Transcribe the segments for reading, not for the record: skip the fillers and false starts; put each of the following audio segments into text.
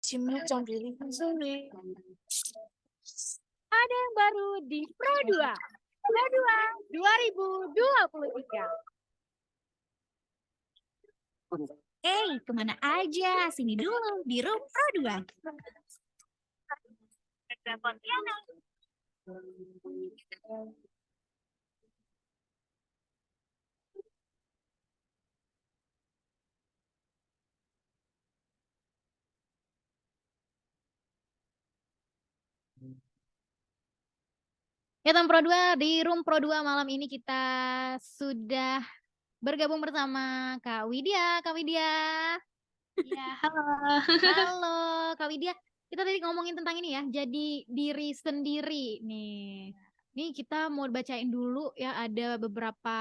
Ada yang baru di Pro 2. Pro 2 2023. Kemana aja? Sini dulu di Room Pro 2. Ya, Teman Pro 2, di Room Pro 2 malam ini kita sudah bergabung bersama Kak Widya. Kak Widya. Ya, halo. Halo, Kak Widya. Kita tadi ngomongin tentang ini ya, jadi diri sendiri nih. Nih kita mau bacain dulu ya, ada beberapa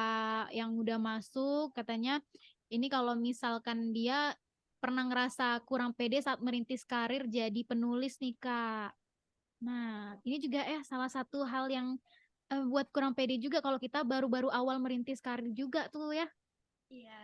yang udah masuk. Katanya ini kalau misalkan dia pernah ngerasa kurang pede saat merintis karir jadi penulis nih, Kak. Nah, ini juga salah satu hal yang buat kurang pede juga kalau kita baru-baru awal merintis karir juga tuh ya. Iya.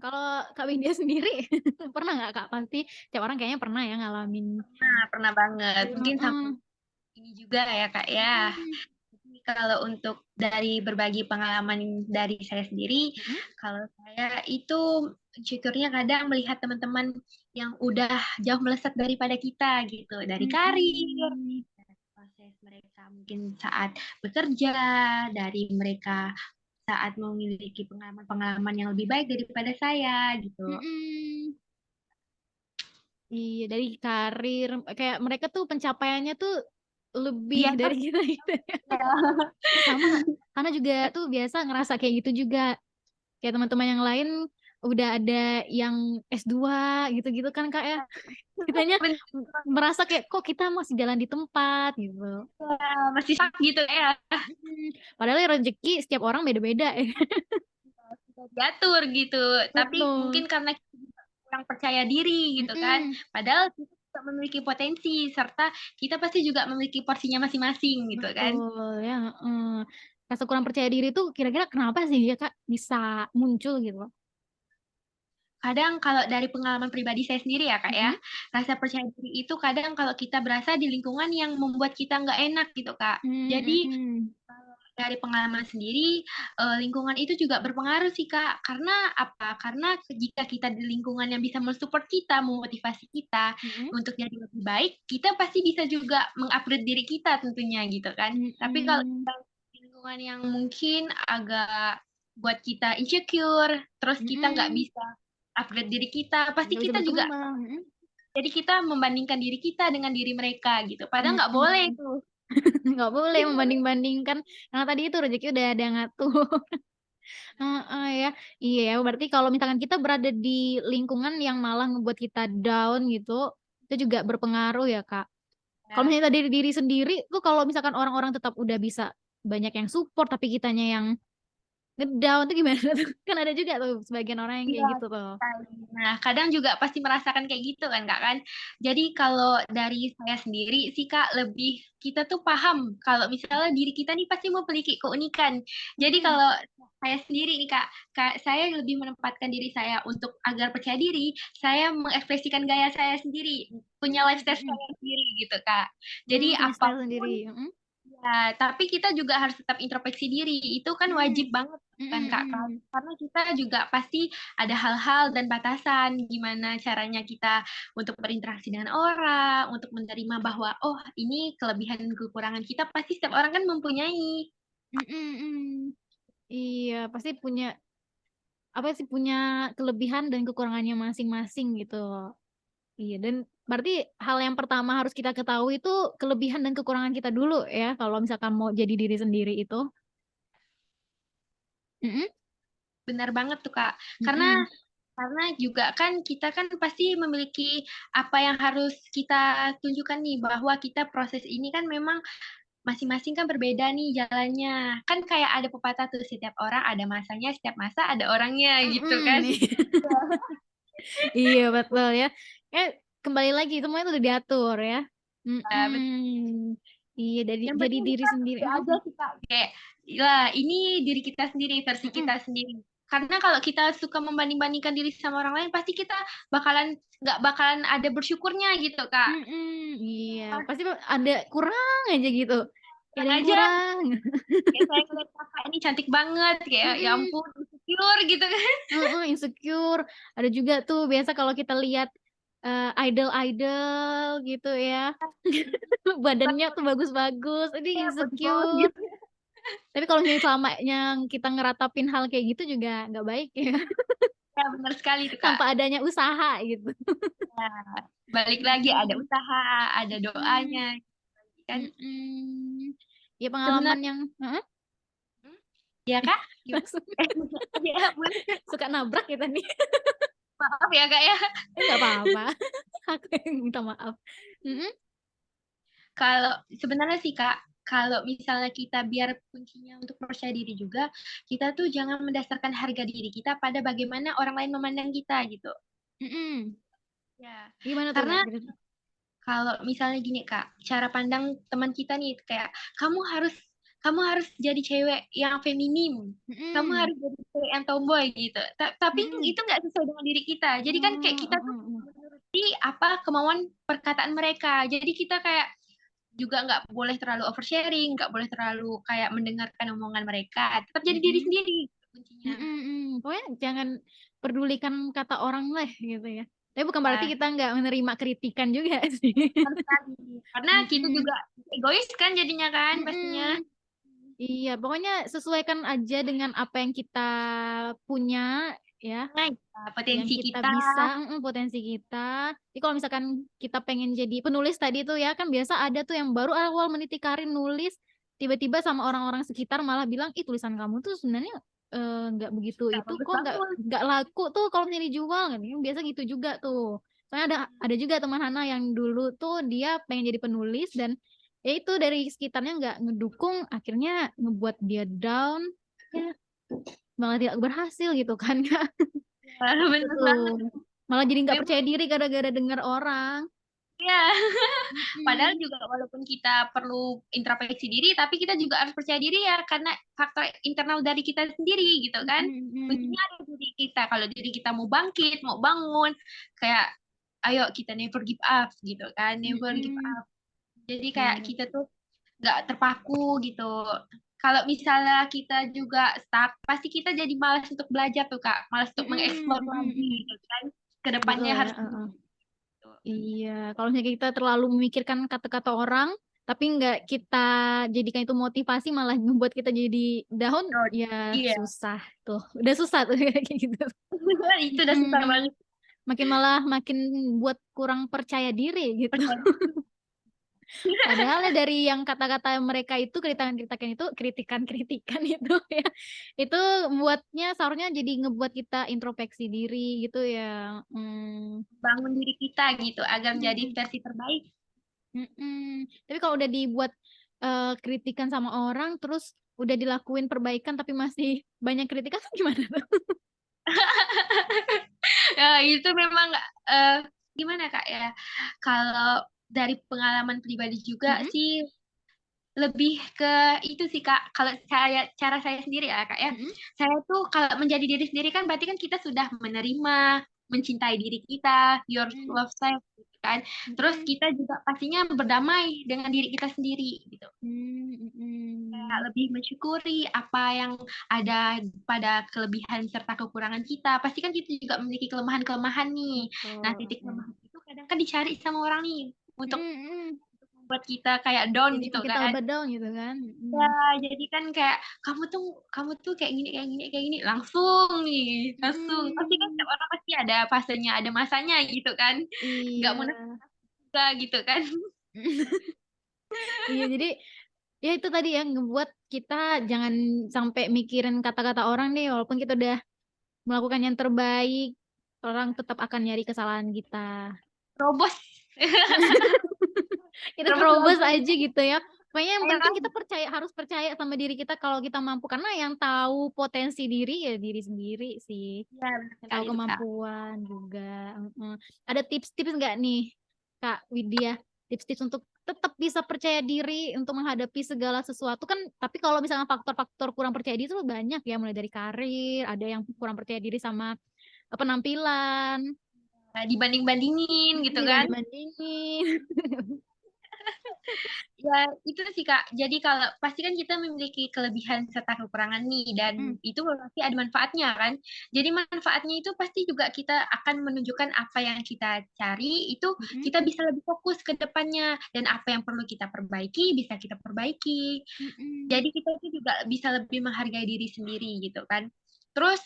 Kalau Kak Widya sendiri pernah nggak, Kak? Pasti tiap orang kayaknya pernah ya ngalamin. Nah, pernah banget. Mungkin sampai Mm-mm. ini juga ya, Kak ya. Mm-mm. Jadi kalau untuk dari berbagi pengalaman dari saya sendiri, Mm-mm. kalau saya itu syukurnya kadang melihat teman-teman yang udah jauh melesat daripada kita gitu, dari karir, Mm-mm. proses mereka mungkin saat bekerja, dari mereka saat memiliki pengalaman-pengalaman yang lebih baik daripada saya gitu. Mm-mm. Iya, dari karir kayak mereka tuh pencapaiannya tuh lebih Iya, dari kita gitu. Sama, karena juga tuh biasa ngerasa kayak gitu juga. Kayak teman-teman yang lain udah ada yang S2 gitu-gitu kan, Kak ya. Kitanya merasa kayak kok kita masih jalan di tempat gitu. masih stuck gitu ya. Padahal ya rezeki setiap orang beda-beda ya. Diatur gitu. Tapi Betul. mungkin karena kita juga kurang percaya diri gitu kan. Mm-mm. Padahal kita juga memiliki potensi serta kita pasti juga memiliki porsinya masing-masing gitu kan. Betul ya. Rasa kurang percaya diri tuh kira-kira kenapa sih ya, Kak, bisa muncul gitu loh. Kadang kalau dari pengalaman pribadi saya sendiri ya Kak ya, Mm-mm. rasa percaya diri itu kadang kalau kita berasa di lingkungan yang membuat kita nggak enak gitu Kak. Jadi Mm-mm. dari pengalaman sendiri, lingkungan itu juga berpengaruh sih, Kak. Karena apa? Karena jika kita di lingkungan yang bisa mensupport kita, memotivasi kita Mm-mm. untuk jadi lebih baik, kita pasti bisa juga mengupgrade diri kita tentunya gitu kan. Tapi kalau Mm-mm. kita di lingkungan yang mungkin agak buat kita insecure, terus kita nggak Mm-mm. bisa upgrade diri kita, pasti Nggak bisa kita juga berkembang. Mm-mm. jadi kita membandingkan diri kita dengan diri mereka gitu. Padahal nggak boleh Mm-mm. itu. Nggak boleh membanding-bandingkan karena tadi itu rezeki udah ada ngatur. Ya, iya ya. Berarti kalau misalkan kita berada di lingkungan yang malah ngebuat kita down gitu, itu juga berpengaruh ya, Kak. Kalau Ya. misalnya dari diri sendiri tuh, kalau misalkan orang-orang tetap udah bisa banyak yang support, tapi kitanya yang ngedown tuh gimana tuh? Kan ada juga tuh sebagian orang yang Iya, kayak gitu tuh. sekali. Nah, kadang juga pasti merasakan kayak gitu kan, Kak kan. Jadi kalau dari saya sendiri sih, Kak, lebih kita tuh paham kalau misalnya diri kita nih pasti memiliki keunikan. Jadi Hmm. kalau saya sendiri nih, Kak, saya lebih menempatkan diri saya untuk agar percaya diri, saya mengekspresikan gaya saya sendiri, punya lifestyle Mm-mm. saya sendiri gitu, Kak. Jadi Punya style apapun sendiri. Mm-mm. ya, tapi kita juga harus tetap introspeksi diri. Itu kan wajib Mm-mm. banget kan Kak, Mm-mm. karena kita juga pasti ada hal-hal dan batasan gimana caranya kita untuk berinteraksi dengan orang, untuk menerima bahwa oh ini kelebihan dan kekurangan kita pasti setiap orang kan mempunyai. Mm-mm. Iya, pasti punya apa sih, punya kelebihan dan kekurangannya masing-masing gitu. Iya, dan berarti hal yang pertama harus kita ketahui itu kelebihan dan kekurangan kita dulu ya, kalau misalkan mau jadi diri sendiri itu. Mm-mm. Benar banget tuh Kak. Karena Mm-mm. karena juga kan kita kan pasti memiliki apa yang harus kita tunjukkan nih bahwa kita proses ini kan memang masing-masing kan berbeda nih jalannya. Kan kayak ada pepatah tuh, setiap orang ada masanya, setiap masa ada orangnya gitu kan. Mm-mm. Iya betul ya. Kembali lagi semuanya udah diatur ya. Nah, Mm-mm. Iya, yang jadi penting diri kita sendiri. pede aja sih Kak. Kayak, lah ini diri kita sendiri, versi Mm-mm. kita sendiri. Karena kalau kita suka membanding-bandingkan diri sama orang lain, pasti kita nggak bakalan ada bersyukurnya gitu, Kak. Iya, pasti ada kurang aja gitu. Kayak Tenang ada yang aja, kurang. kayak saya ngeliat kakak ini cantik banget, kayak ya Mm-mm. ampun, insecure gitu kan. Insecure. Ada juga tuh biasa kalau kita lihat idol-idol gitu ya. Badannya tuh bagus-bagus, ini Iya, bagus insecure. gitu. Tapi kalau misalnya selama yang kita ngeratapin hal kayak gitu juga nggak baik ya. Ya, benar sekali tuh, Kak. Tanpa adanya usaha gitu. Nah, balik lagi ada Mm-mm. usaha, ada Mm-mm. doanya, kan. Mm-mm. Ya pengalaman Sebenarnya, yang Heeh, ya Kak, gimana? langsung Ya, boleh. suka nabrak kita nih. Maaf ya Kak ya. Nggak apa-apa. Aku yang minta maaf. Mm-mm. Kalau sebenarnya sih Kak, kalau misalnya kita biar kuncinya untuk percaya diri juga, kita tuh jangan mendasarkan harga diri kita pada bagaimana orang lain memandang kita gitu. Mm-mm. Ya, Gimana tuh Kak? karena kalau misalnya gini Kak, cara pandang teman kita nih kayak kamu harus kamu harus jadi cewek yang feminim. Kamu Mm-mm. harus jadi cewek yang tomboy gitu. Tapi Mm-mm. itu nggak sesuai dengan diri kita. Jadi kan kayak Oh, kita tuh menuruti apa kemauan perkataan mereka. Jadi kita kayak juga nggak boleh terlalu oversharing, nggak boleh terlalu kayak mendengarkan omongan mereka. Tetap jadi diri mm-mm. sendiri kuncinya. Mm-mm. Pokoknya jangan pedulikan kata orang lah gitu ya. Tapi bukan berarti Nah, kita nggak menerima kritikan juga sih. benar sekali. Karena kita Mm-mm. juga egois kan jadinya kan pastinya. Mm-mm. Iya, pokoknya sesuaikan aja dengan apa yang kita punya ya, Nah, ya, yang potensi kita kita. bisa, potensi kita. Jadi kalau misalkan kita pengen jadi penulis tadi tuh ya, kan biasa ada tuh yang baru awal meniti karir nulis, tiba-tiba sama orang-orang sekitar malah bilang, ih tulisan kamu tuh sebenarnya nggak begitu Nggak itu bagus kok banget. nggak laku tuh kalau misalnya dijual kan. Biasa gitu juga tuh. Soalnya ada juga teman Hana yang dulu tuh dia pengen jadi penulis dan ya itu dari sekitarnya nggak ngedukung, akhirnya ngebuat dia down, ya malah tidak berhasil gitu kan. Bener Tuh. banget. Malah jadi nggak Memang percaya diri gara-gara dengar orang. ya. Padahal Mm-mm. juga walaupun kita perlu introspeksi diri, tapi kita juga harus percaya diri ya karena faktor internal dari kita sendiri gitu kan. Mm-mm. Kuncinya ada di diri kita. Kalau diri kita mau bangkit, mau bangun, kayak ayo kita never give up gitu kan, never give Mm-mm. up. Jadi kayak Iya. kita tuh nggak terpaku gitu. Kalau misalnya kita juga stuck, pasti kita jadi malas untuk belajar tuh Kak, malas untuk Mm-mm. mengeksplor lagi Mm-mm. gitu kan. Betul Kedepannya ya. harus gitu. Iya. Kalau misalnya kita terlalu memikirkan kata-kata orang, tapi nggak kita jadikan itu motivasi, malah membuat kita jadi down, Oh, ya iya, susah tuh. Udah susah tuh kayak gitu. itu udah susah Mm-mm. banget. Makin buat kurang percaya diri gitu. Percaya. Padahal ya dari yang kata-kata mereka itu, kritikan-kritikan itu ya, itu buatnya seharusnya jadi ngebuat kita introspeksi diri gitu ya. Hmm. Bangun diri kita gitu agar menjadi Mm-mm. versi terbaik. Mm-mm. Tapi kalau udah dibuat kritikan sama orang, terus udah dilakuin perbaikan tapi masih banyak kritikan, gimana tuh? Ya, itu memang eh, gimana Kak ya? Kalau dari pengalaman pribadi juga Mm-mm. sih lebih ke itu sih Kak. Kalau cara saya sendiri ya Kak ya. Mm-mm. Saya tuh kalau menjadi diri sendiri kan berarti kan kita sudah menerima, mencintai diri kita, your Mm-mm. love self gitu kan. Terus Mm-mm. kita juga pastinya berdamai dengan diri kita sendiri gitu. Kayak Mm-mm. lebih mensyukuri apa yang ada pada kelebihan serta kekurangan kita. Pasti kan kita juga memiliki kelemahan-kelemahan nih. Nah, Betul. titik lemah itu kadang kan dicari sama orang nih untuk Mm-mm. membuat kita kayak down Jadi gitu kita kan. lebih down gitu kan. Ya, Mm-mm. jadi kan kayak kamu tuh kayak gini kayak gini kayak gini langsung nih, langsung. Pasti kan Mm-mm. setiap orang pasti ada fasenya, ada masanya gitu kan. Nggak Iya. munafik juga gitu kan. Iya, jadi ya itu tadi yang ngebuat kita jangan sampai mikirin kata-kata orang nih, walaupun kita udah melakukan yang terbaik, orang tetap akan nyari kesalahan kita. Robos. Kita Robos terobos lagi. aja gitu ya. Pokoknya yang Ayo penting kita harus percaya sama diri kita kalau kita mampu. Karena yang tahu potensi diri ya diri sendiri sih. ya benar Yang tahu sekali tuh Kak. kemampuan juga. Mm-mm. Ada tips-tips nggak nih, Kak Widya? Tips-tips untuk tetap bisa percaya diri untuk menghadapi segala sesuatu kan, tapi kalau misalnya faktor-faktor kurang percaya diri itu banyak ya, mulai dari karir, ada yang kurang percaya diri sama, penampilan, Dibanding-bandingin gitu kan. dibanding-bandingin. Ya, itu sih Kak. Jadi kalau pasti kan kita memiliki kelebihan serta kekurangan nih dan Mhm, itu pasti ada manfaatnya kan. Jadi manfaatnya itu pasti juga kita akan menunjukkan apa yang kita cari itu mhm, kita bisa lebih fokus ke depannya dan apa yang perlu kita perbaiki bisa kita perbaiki. mhm, Jadi kita itu juga bisa lebih menghargai diri sendiri gitu kan. Terus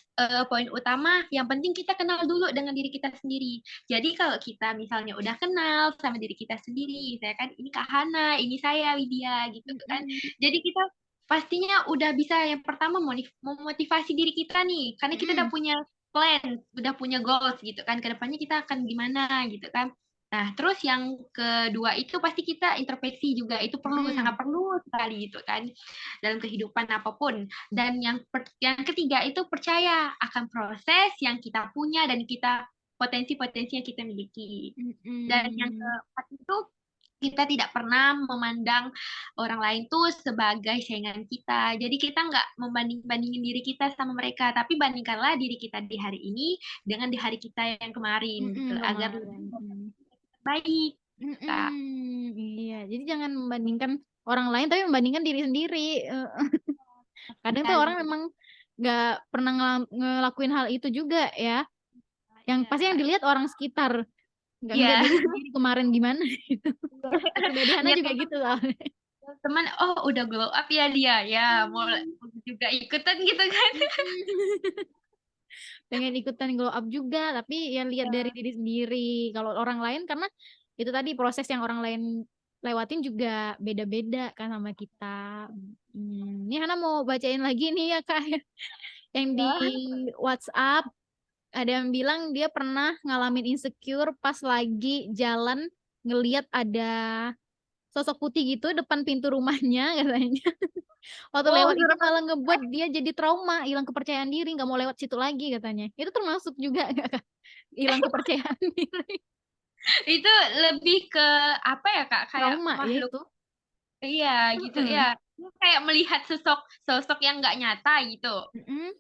poin utama yang penting kita kenal dulu dengan diri kita sendiri. Jadi kalau kita misalnya udah kenal sama diri kita sendiri, saya kan ini Kak Hana, ini saya Widya gitu kan. mhm, Jadi kita pastinya udah bisa yang pertama memotivasi diri kita nih, karena kita udah mhm, punya plan, udah punya goals gitu kan. Kedepannya kita akan gimana gitu kan. Nah, terus yang kedua itu pasti kita introspeksi juga, itu perlu, mhm, sangat perlu sekali gitu kan, dalam kehidupan apapun. Dan yang ketiga itu percaya akan proses yang kita punya dan kita potensi-potensi yang kita miliki. Dan yang mhm, keempat itu kita tidak pernah memandang orang lain tuh sebagai saingan kita. Jadi kita nggak membanding-bandingin diri kita sama mereka, tapi bandingkanlah diri kita di hari ini dengan di hari kita yang kemarin gitu, agar kemarin, lebih baik, Kak. iya, jadi jangan membandingkan orang lain, tapi membandingkan diri sendiri, kadang tuh orang Sekali. memang nggak pernah ngelakuin hal itu juga ya, yang pasti yang Iya. dilihat orang sekitar, nggak Iya. diri sendiri kemarin gimana gitu. Pribadi Hana Lihat juga gitu soalnya. teman, oh udah glow up ya dia, ya mau Mhm, juga ikutan gitu kan. mhm. Pengen ikutan glow up juga, tapi ya lihat dari Ya, diri sendiri. Kalau orang lain karena itu tadi proses yang orang lain lewatin juga beda-beda kan sama kita. Ini Hana mau bacain lagi nih ya, Kak, ya, yang di WhatsApp ada yang bilang dia pernah ngalamin insecure pas lagi jalan ngelihat ada sosok putih gitu depan pintu rumahnya katanya. Waktu wow, lewat itu serem malah banget. ngebuat dia jadi trauma, hilang kepercayaan diri, nggak mau lewat situ lagi katanya. Itu termasuk juga nggak, Kak, hilang kepercayaan diri? Itu lebih ke apa ya Kak, kayak Trauma ya makhluk, itu? iya gitu Heeh, ya. Dia kayak melihat sosok sosok yang nggak nyata gitu. mhm,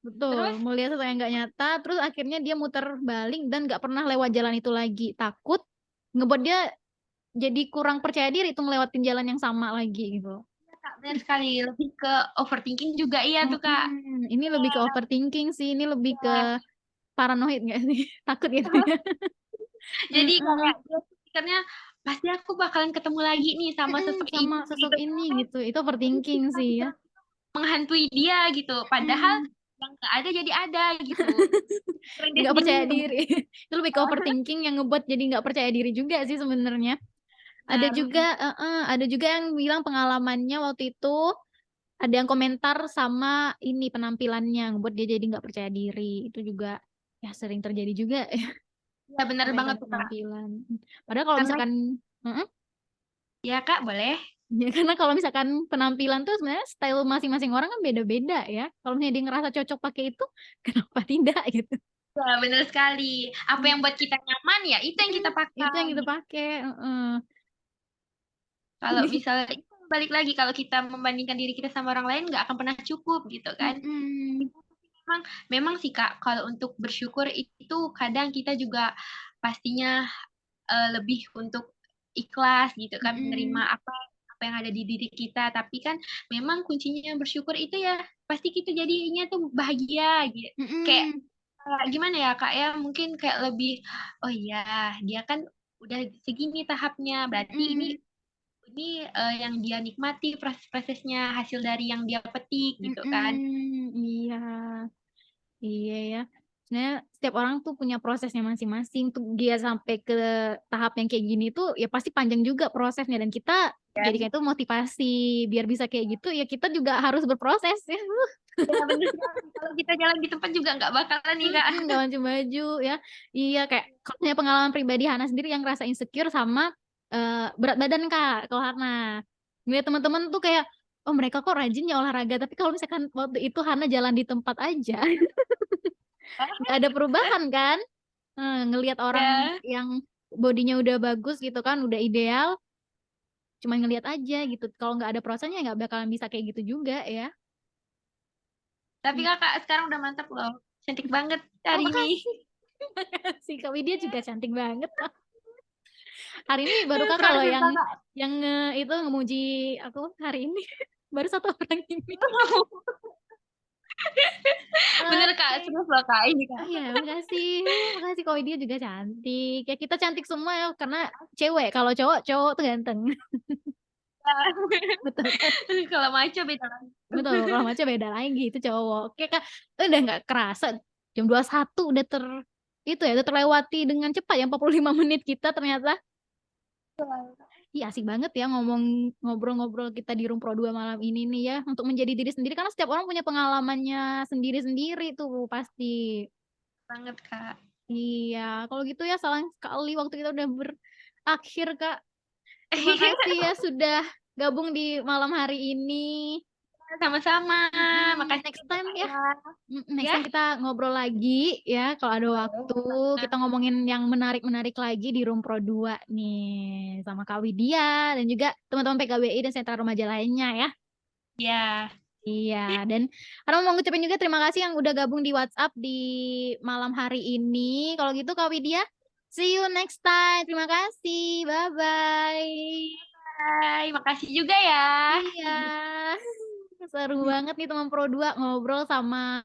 betul, Terus melihat sesuatu yang nggak nyata, terus akhirnya dia muter balik dan nggak pernah lewat jalan itu lagi. Takut, ngebuat dia jadi kurang percaya diri tuh ngelewatin jalan yang sama lagi gitu. Kak, benar sekali, lebih ke overthinking juga iya tuh Kak. Ini lebih ke overthinking sih, ini lebih Ya. ke paranoid nggak sih? Takut gitu ya? Jadi Heeh, kayak dia tuh pikirnya pasti aku bakalan ketemu lagi nih sama sosok sama ini sosok gitu. ini gitu, itu overthinking sih ya. Menghantui dia gitu. Padahal Mhm. yang nggak ada jadi ada gitu. Keren dia Nggak sendiri percaya nih. diri. Itu lebih ke overthinking yang ngebuat jadi nggak percaya diri juga sih sebenarnya. Ada Benar. juga ada juga yang bilang pengalamannya waktu itu, ada yang komentar sama ini penampilannya, ngebuat dia jadi nggak percaya diri. Itu juga ya sering terjadi juga ya, Ya benar banget perbaikan tuh Kak. penampilan. Padahal kalau Karena misalkan mhm, ya Kak boleh. ya karena kalau misalkan penampilan tuh sebenarnya style masing-masing orang kan beda-beda ya. Kalau misalnya dia ngerasa cocok pakai itu, kenapa tidak gitu. Ya benar sekali. Apa yang buat kita nyaman ya itu yang kita Itu yang pakai. kita pakai, heeh. Kalau misalnya itu balik lagi kalau kita membandingkan diri kita sama orang lain nggak akan pernah cukup gitu kan. Mhm, Memang memang sih Kak kalau untuk bersyukur itu kadang kita juga pastinya lebih untuk ikhlas gitu kan menerima mhm, apa yang ada di diri kita tapi kan memang kuncinya bersyukur itu ya pasti kita jadinya tuh bahagia gitu kayak mhm, gimana ya Kak ya mungkin kayak lebih oh iya dia kan udah segini tahapnya berarti ini mhm, yang dia nikmati prosesnya hasil dari yang dia petik gitu kan. iya, iya ya. Sebenarnya setiap orang tuh punya prosesnya masing-masing, untuk dia sampai ke tahap yang kayak gini tuh, ya pasti panjang juga prosesnya dan kita Ya, jadikan itu motivasi, biar bisa kayak gitu ya kita juga harus berproses ya. ya bener sekali kalau kita jalan di tempat juga nggak bakalan nih Kak. Nggak maju-maju ya. Iya, kayak kalau punya pengalaman pribadi Hana sendiri yang ngerasa insecure sama, berat badan, Kak, kalau Hana. Ngeliat teman-teman tuh kayak, "Oh, mereka kok rajin ya olahraga," tapi kalau misalkan waktu itu Hana jalan di tempat aja, nggak ada perubahan kan? Ngelihat orang Ya. yang bodinya udah bagus gitu kan, udah ideal, cuma ngelihat aja gitu. Kalau nggak ada prosesnya nggak bakalan bisa kayak gitu juga ya. Tapi Kakak sekarang udah mantap loh. Cantik banget Oh, hari ini. makasih. Makasih Kak Widya juga cantik banget. Hari ini baru Kakak loh Proses yang Kakak. itu ngemuji aku hari ini. Baru satu orang ini. Bener Kak, Oke. serius loh Kak ini Oh Kak. iya, makasih. Makasih Kak Widya juga cantik. Ya kita cantik semua ya karena cewek. Kalau cowok, cowok tuh ganteng. Betul kan? Kalau maco beda lagi. Betul, kalau maco beda lagi itu cowok. Oke Kak, udah nggak kerasa jam 21 udah itu ya, udah terlewati dengan cepat ya 45 menit kita ternyata. Iya asik banget ya ngobrol-ngobrol kita di Room Pro 2 malam ini nih ya untuk menjadi diri sendiri karena setiap orang punya pengalamannya sendiri-sendiri tuh pasti. Banget Kak. Iya, kalau gitu ya sayang sekali waktu kita udah berakhir Kak. Terima kasih ya sudah gabung di malam hari ini. Sama-sama. Makasih Next juga time Kak ya. ya. Next Ya. time kita ngobrol lagi ya kalau ada waktu. Boleh banget. Kita ngomongin yang menarik-menarik lagi di Room Pro 2 nih sama Kak Widya dan juga teman-teman PKBI dan sentra remaja lainnya ya. Ya. Iya, dan Karena mau ngucapin juga terima kasih yang udah gabung di WhatsApp di malam hari ini. Kalau gitu Kak Widya, see you next time. Terima kasih. Bye-bye. Hai, makasih juga ya. Iya. Seru banget nih teman Pro 2 ngobrol sama